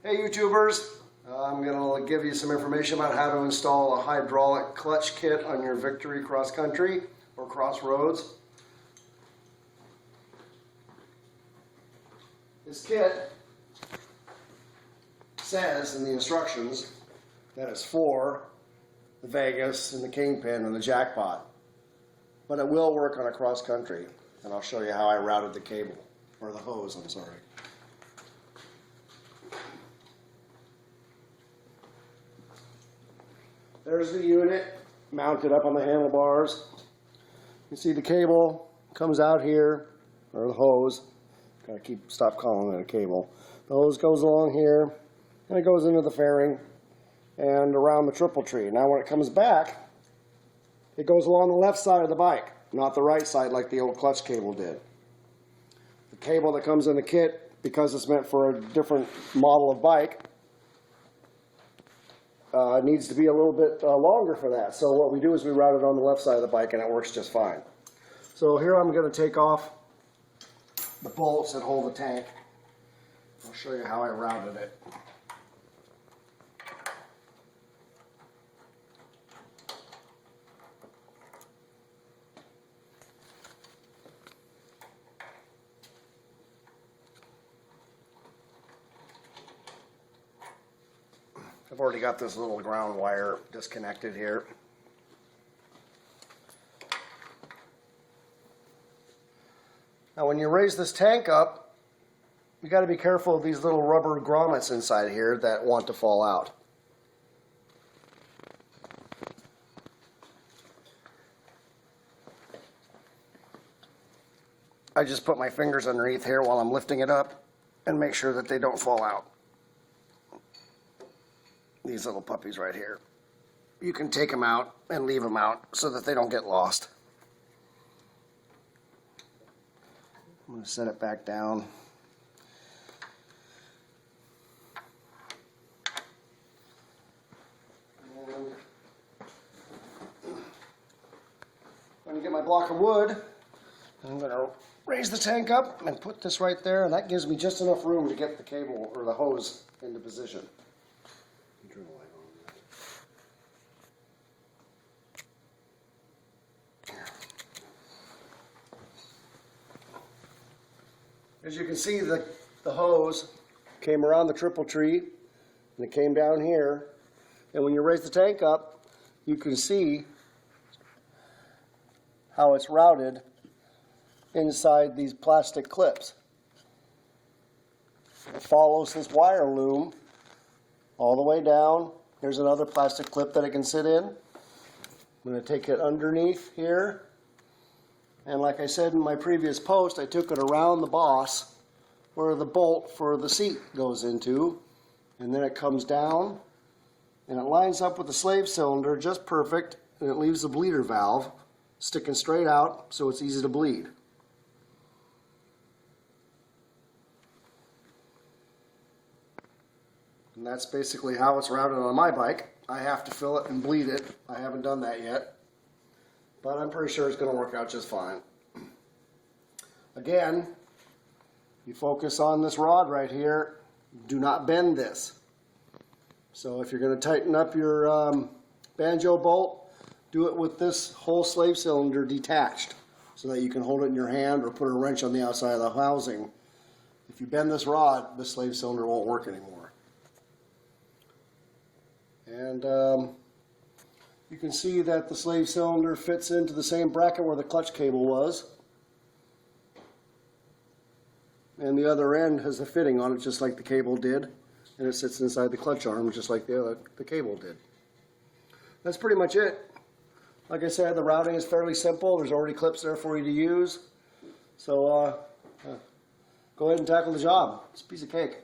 Hey YouTubers, I'm going to give you some information about how to install a hydraulic clutch kit on your Victory cross country or crossroads. This kit says in the instructions that it's for the Vegas and the Kingpin and the Jackpot, but it will work on a cross country, and I'll show you how I routed the cable, or the hose, I'm sorry. There's the unit mounted up on the handlebars. You see the cable comes out here, or the hose. Gotta stop calling it a cable. The hose goes along here, and it goes into the fairing and around the triple tree. Now when it comes back, it goes along the left side of the bike, not the right side like the old clutch cable did. The cable that comes in the kit, because it's meant for a different model of bike, needs to be a little bit longer for that. So what we do is we route it on the left side of the bike, and it works just fine. So here I'm going to take off the bolts that hold the tank. I'll show you how I routed it. I've already got this little ground wire disconnected here. Now when you raise this tank up, you got to be careful of these little rubber grommets inside here that want to fall out. I just put my fingers underneath here while I'm lifting it up and make sure that they don't fall out. These little puppies right here. You can take them out and leave them out so that they don't get lost. I'm going to set it back down. And I'm going to get my block of wood. I'm going to raise the tank up and put this right there, and that gives me just enough room to get the cable or the hose into position. Turn the light on. As you can see, the hose came around the triple tree, and it came down here. And when you raise the tank up, you can see how it's routed inside these plastic clips. It follows this wire loom all the way down. Here's another plastic clip that it can sit in. I'm going to take it underneath here, and like I said in my previous post, I took it around the boss where the bolt for the seat goes into, and then it comes down and it lines up with the slave cylinder just perfect, and it leaves the bleeder valve sticking straight out so it's easy to bleed. And that's basically how it's routed on my bike. I have to fill it and bleed it. I haven't done that yet, but I'm pretty sure it's going to work out just fine. Again, you focus on this rod right here. Do not bend this. So if you're going to tighten up your banjo bolt, do it with this whole slave cylinder detached so that you can hold it in your hand or put a wrench on the outside of the housing. If you bend this rod, the slave cylinder won't work anymore. And you can see that the slave cylinder fits into the same bracket where the clutch cable was. And the other end has a fitting on it just like the cable did. And it sits inside the clutch arm just like the cable did. That's pretty much it. Like I said, the routing is fairly simple. There's already clips there for you to use. So go ahead and tackle the job. It's a piece of cake.